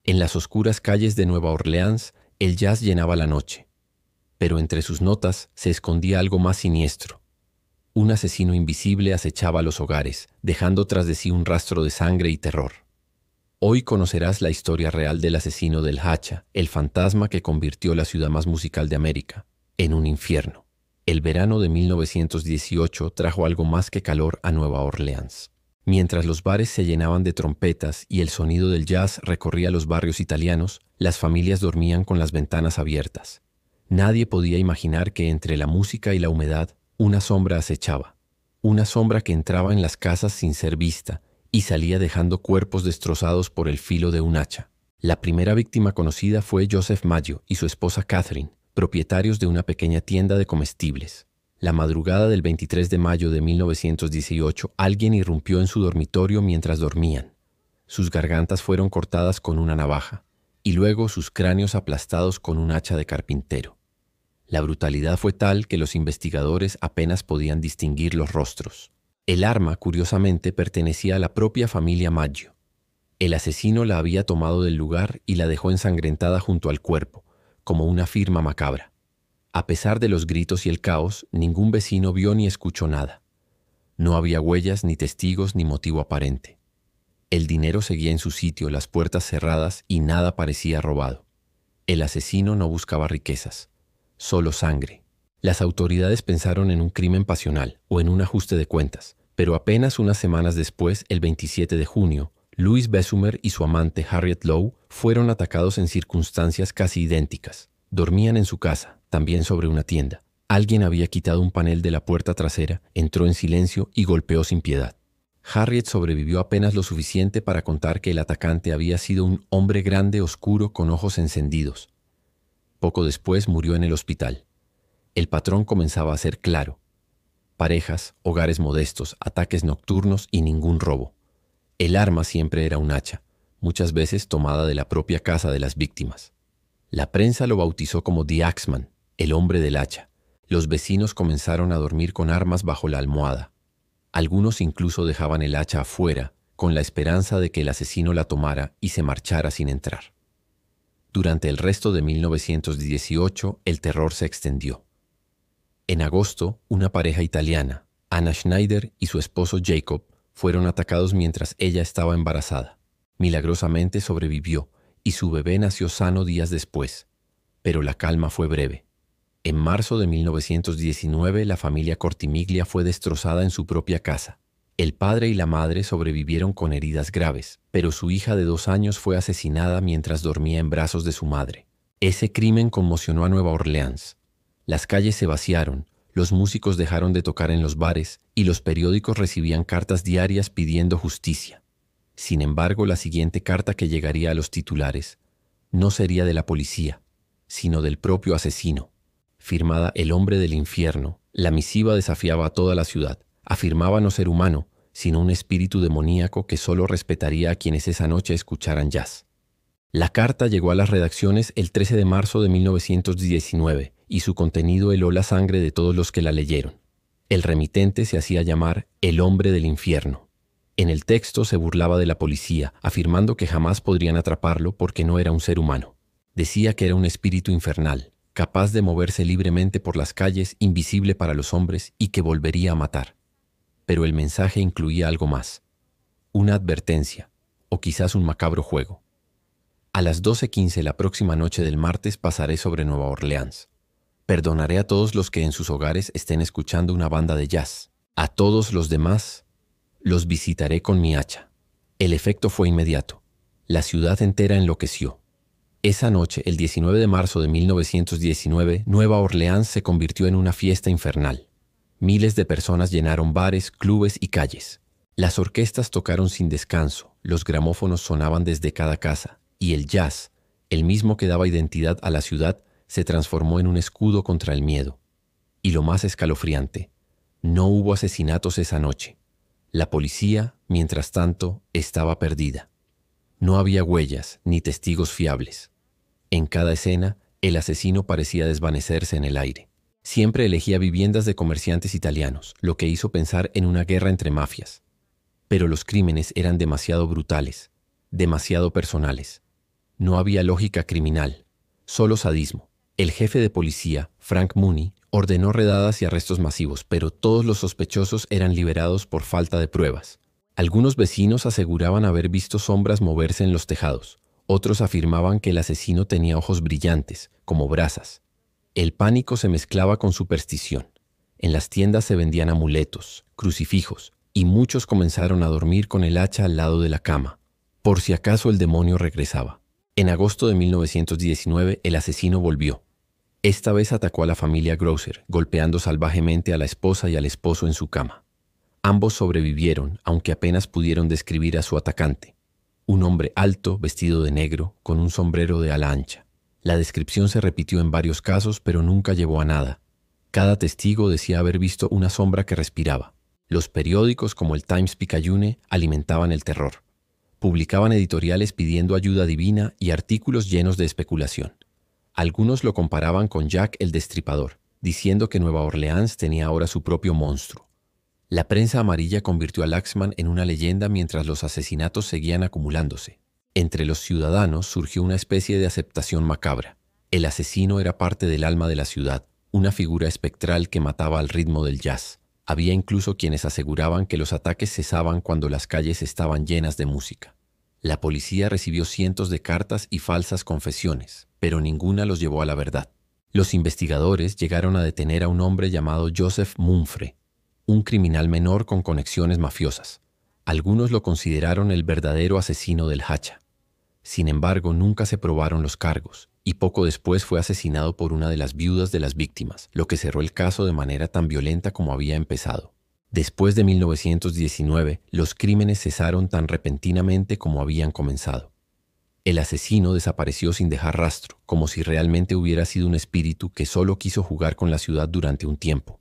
En las oscuras calles de Nueva Orleans, el jazz llenaba la noche, pero entre sus notas se escondía algo más siniestro. Un asesino invisible acechaba los hogares, dejando tras de sí un rastro de sangre y terror. Hoy conocerás la historia real del asesino del hacha, el fantasma que convirtió la ciudad más musical de América en un infierno. El verano de 1918 trajo algo más que calor a Nueva Orleans. Mientras los bares se llenaban de trompetas y el sonido del jazz recorría los barrios italianos, las familias dormían con las ventanas abiertas. Nadie podía imaginar que entre la música y la humedad, una sombra acechaba. Una sombra que entraba en las casas sin ser vista y salía dejando cuerpos destrozados por el filo de un hacha. La primera víctima conocida fue Joseph Maggio y su esposa Catherine, propietarios de una pequeña tienda de comestibles. La madrugada del 23 de mayo de 1918, alguien irrumpió en su dormitorio mientras dormían. Sus gargantas fueron cortadas con una navaja y luego sus cráneos aplastados con un hacha de carpintero. La brutalidad fue tal que los investigadores apenas podían distinguir los rostros. El arma, curiosamente, pertenecía a la propia familia Maggio. El asesino la había tomado del lugar y la dejó ensangrentada junto al cuerpo, como una firma macabra. A pesar de los gritos y el caos, ningún vecino vio ni escuchó nada. No había huellas, ni testigos, ni motivo aparente. El dinero seguía en su sitio, las puertas cerradas y nada parecía robado. El asesino no buscaba riquezas, solo sangre. Las autoridades pensaron en un crimen pasional o en un ajuste de cuentas, pero apenas unas semanas después, el 27 de junio, Louis Besumer y su amante Harriet Lowe fueron atacados en circunstancias casi idénticas. Dormían en su casa, también sobre una tienda. Alguien había quitado un panel de la puerta trasera, entró en silencio y golpeó sin piedad. Harriet sobrevivió apenas lo suficiente para contar que el atacante había sido un hombre grande, oscuro, con ojos encendidos. Poco después murió en el hospital. El patrón comenzaba a ser claro. Parejas, hogares modestos, ataques nocturnos y ningún robo. El arma siempre era un hacha, muchas veces tomada de la propia casa de las víctimas. La prensa lo bautizó como The Axeman, el hombre del hacha. Los vecinos comenzaron a dormir con armas bajo la almohada. Algunos incluso dejaban el hacha afuera, con la esperanza de que el asesino la tomara y se marchara sin entrar. Durante el resto de 1918, el terror se extendió. En agosto, una pareja italiana, Anna Schneider y su esposo Jacob, fueron atacados mientras ella estaba embarazada. Milagrosamente sobrevivió y su bebé nació sano días después, pero la calma fue breve. En marzo de 1919, la familia Cortimiglia fue destrozada en su propia casa. El padre y la madre sobrevivieron con heridas graves, pero su hija de 2 años fue asesinada mientras dormía en brazos de su madre. Ese crimen conmocionó a Nueva Orleans. Las calles se vaciaron, los músicos dejaron de tocar en los bares y los periódicos recibían cartas diarias pidiendo justicia. Sin embargo, la siguiente carta que llegaría a los titulares no sería de la policía, sino del propio asesino. Firmada El hombre del infierno, la misiva desafiaba a toda la ciudad. Afirmaba no ser humano, sino un espíritu demoníaco que solo respetaría a quienes esa noche escucharan jazz. La carta llegó a las redacciones el 13 de marzo de 1919 y su contenido heló la sangre de todos los que la leyeron. El remitente se hacía llamar El hombre del infierno. En el texto se burlaba de la policía, afirmando que jamás podrían atraparlo porque no era un ser humano. Decía que era un espíritu infernal, capaz de moverse libremente por las calles, invisible para los hombres y que volvería a matar. Pero el mensaje incluía algo más, una advertencia, o quizás un macabro juego. A las 12:15 la próxima noche del martes pasaré sobre Nueva Orleans. Perdonaré a todos los que en sus hogares estén escuchando una banda de jazz. A todos los demás, los visitaré con mi hacha. El efecto fue inmediato. La ciudad entera enloqueció. Esa noche, el 19 de marzo de 1919, Nueva Orleans se convirtió en una fiesta infernal. Miles de personas llenaron bares, clubes y calles. Las orquestas tocaron sin descanso, los gramófonos sonaban desde cada casa, y el jazz, el mismo que daba identidad a la ciudad, se transformó en un escudo contra el miedo. Y lo más escalofriante, no hubo asesinatos esa noche. La policía, mientras tanto, estaba perdida. No había huellas ni testigos fiables. En cada escena, el asesino parecía desvanecerse en el aire. Siempre elegía viviendas de comerciantes italianos, lo que hizo pensar en una guerra entre mafias. Pero los crímenes eran demasiado brutales, demasiado personales. No había lógica criminal, solo sadismo. El jefe de policía, Frank Mooney, ordenó redadas y arrestos masivos, pero todos los sospechosos eran liberados por falta de pruebas. Algunos vecinos aseguraban haber visto sombras moverse en los tejados. Otros afirmaban que el asesino tenía ojos brillantes, como brasas. El pánico se mezclaba con superstición. En las tiendas se vendían amuletos, crucifijos, y muchos comenzaron a dormir con el hacha al lado de la cama, por si acaso el demonio regresaba. En agosto de 1919, el asesino volvió. Esta vez atacó a la familia Grosser, golpeando salvajemente a la esposa y al esposo en su cama. Ambos sobrevivieron, aunque apenas pudieron describir a su atacante. Un hombre alto, vestido de negro, con un sombrero de ala ancha. La descripción se repitió en varios casos, pero nunca llevó a nada. Cada testigo decía haber visto una sombra que respiraba. Los periódicos, como el Times-Picayune, alimentaban el terror. Publicaban editoriales pidiendo ayuda divina y artículos llenos de especulación. Algunos lo comparaban con Jack el Destripador, diciendo que Nueva Orleans tenía ahora su propio monstruo. La prensa amarilla convirtió a Laxman en una leyenda mientras los asesinatos seguían acumulándose. Entre los ciudadanos surgió una especie de aceptación macabra. El asesino era parte del alma de la ciudad, una figura espectral que mataba al ritmo del jazz. Había incluso quienes aseguraban que los ataques cesaban cuando las calles estaban llenas de música. La policía recibió cientos de cartas y falsas confesiones, pero ninguna los llevó a la verdad. Los investigadores llegaron a detener a un hombre llamado Joseph Mumfre, un criminal menor con conexiones mafiosas. Algunos lo consideraron el verdadero asesino del hacha. Sin embargo, nunca se probaron los cargos, y poco después fue asesinado por una de las viudas de las víctimas, lo que cerró el caso de manera tan violenta como había empezado. Después de 1919, los crímenes cesaron tan repentinamente como habían comenzado. El asesino desapareció sin dejar rastro, como si realmente hubiera sido un espíritu que solo quiso jugar con la ciudad durante un tiempo.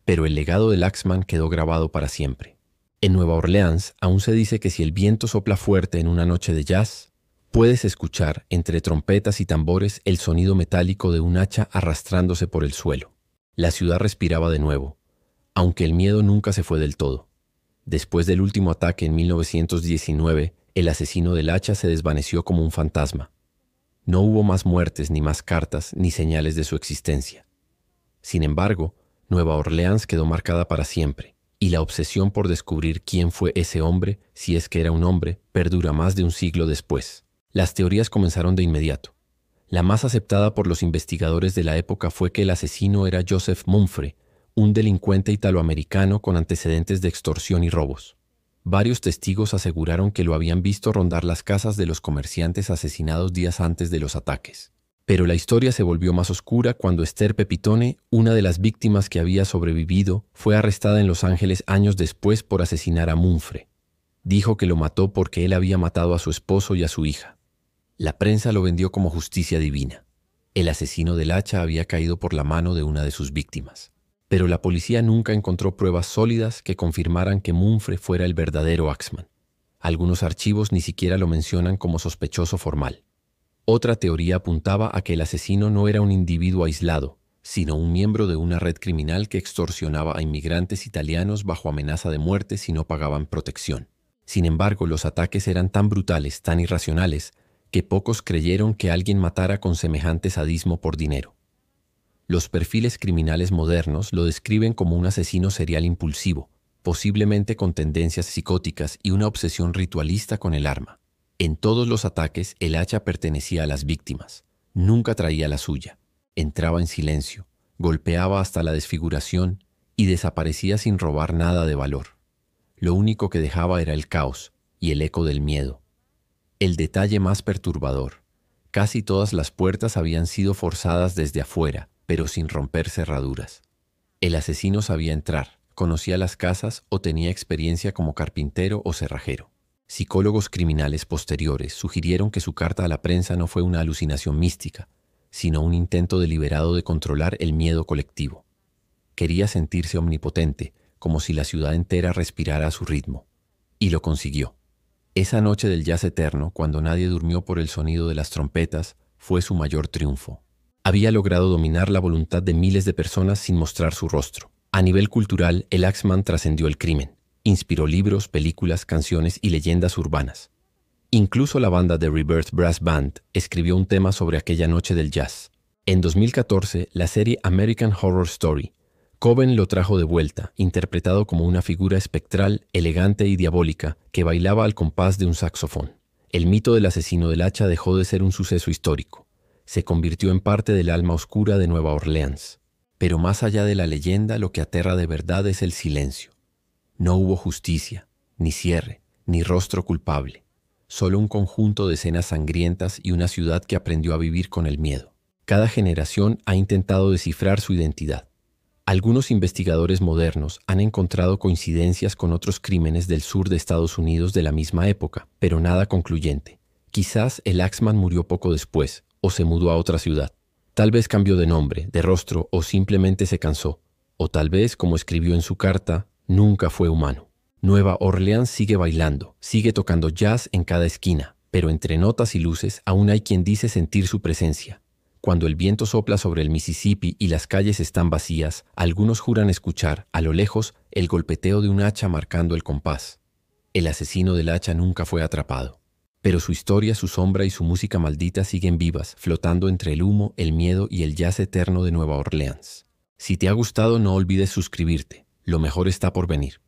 Pero el legado de Laxman quedó grabado para siempre. En Nueva Orleans aún se dice que si el viento sopla fuerte en una noche de jazz, puedes escuchar, entre trompetas y tambores, el sonido metálico de un hacha arrastrándose por el suelo. La ciudad respiraba de nuevo, aunque el miedo nunca se fue del todo. Después del último ataque en 1919, el asesino del hacha se desvaneció como un fantasma. No hubo más muertes, ni más cartas, ni señales de su existencia. Sin embargo, Nueva Orleans quedó marcada para siempre, y la obsesión por descubrir quién fue ese hombre, si es que era un hombre, perdura más de un siglo después. Las teorías comenzaron de inmediato. La más aceptada por los investigadores de la época fue que el asesino era Joseph Mumfre, un delincuente italoamericano con antecedentes de extorsión y robos. Varios testigos aseguraron que lo habían visto rondar las casas de los comerciantes asesinados días antes de los ataques. Pero la historia se volvió más oscura cuando Esther Pepitone, una de las víctimas que había sobrevivido, fue arrestada en Los Ángeles años después por asesinar a Mumfre. Dijo que lo mató porque él había matado a su esposo y a su hija. La prensa lo vendió como justicia divina. El asesino del hacha había caído por la mano de una de sus víctimas. Pero la policía nunca encontró pruebas sólidas que confirmaran que Mumfre fuera el verdadero Axman. Algunos archivos ni siquiera lo mencionan como sospechoso formal. Otra teoría apuntaba a que el asesino no era un individuo aislado, sino un miembro de una red criminal que extorsionaba a inmigrantes italianos bajo amenaza de muerte si no pagaban protección. Sin embargo, los ataques eran tan brutales, tan irracionales, que pocos creyeron que alguien matara con semejante sadismo por dinero. Los perfiles criminales modernos lo describen como un asesino serial impulsivo, posiblemente con tendencias psicóticas y una obsesión ritualista con el arma. En todos los ataques, el hacha pertenecía a las víctimas. Nunca traía la suya. Entraba en silencio, golpeaba hasta la desfiguración y desaparecía sin robar nada de valor. Lo único que dejaba era el caos y el eco del miedo. El detalle más perturbador: casi todas las puertas habían sido forzadas desde afuera, pero sin romper cerraduras. El asesino sabía entrar, conocía las casas o tenía experiencia como carpintero o cerrajero. Psicólogos criminales posteriores sugirieron que su carta a la prensa no fue una alucinación mística, sino un intento deliberado de controlar el miedo colectivo. Quería sentirse omnipotente, como si la ciudad entera respirara a su ritmo. Y lo consiguió. Esa noche del jazz eterno, cuando nadie durmió por el sonido de las trompetas, fue su mayor triunfo. Había logrado dominar la voluntad de miles de personas sin mostrar su rostro. A nivel cultural, el Axman trascendió el crimen. Inspiró libros, películas, canciones y leyendas urbanas. Incluso la banda The Rebirth Brass Band escribió un tema sobre aquella noche del jazz. En 2014, la serie American Horror Story, Coven lo trajo de vuelta, interpretado como una figura espectral, elegante y diabólica que bailaba al compás de un saxofón. El mito del asesino del hacha dejó de ser un suceso histórico. Se convirtió en parte del alma oscura de Nueva Orleans. Pero más allá de la leyenda, lo que aterra de verdad es el silencio. No hubo justicia, ni cierre, ni rostro culpable. Solo un conjunto de escenas sangrientas y una ciudad que aprendió a vivir con el miedo. Cada generación ha intentado descifrar su identidad. Algunos investigadores modernos han encontrado coincidencias con otros crímenes del sur de Estados Unidos de la misma época, pero nada concluyente. Quizás el Axeman murió poco después, o se mudó a otra ciudad. Tal vez cambió de nombre, de rostro, o simplemente se cansó. O tal vez, como escribió en su carta, nunca fue humano. Nueva Orleans sigue bailando, sigue tocando jazz en cada esquina, pero entre notas y luces aún hay quien dice sentir su presencia. Cuando el viento sopla sobre el Mississippi y las calles están vacías, algunos juran escuchar, a lo lejos, el golpeteo de un hacha marcando el compás. El asesino del hacha nunca fue atrapado. Pero su historia, su sombra y su música maldita siguen vivas, flotando entre el humo, el miedo y el jazz eterno de Nueva Orleans. Si te ha gustado, no olvides suscribirte. Lo mejor está por venir.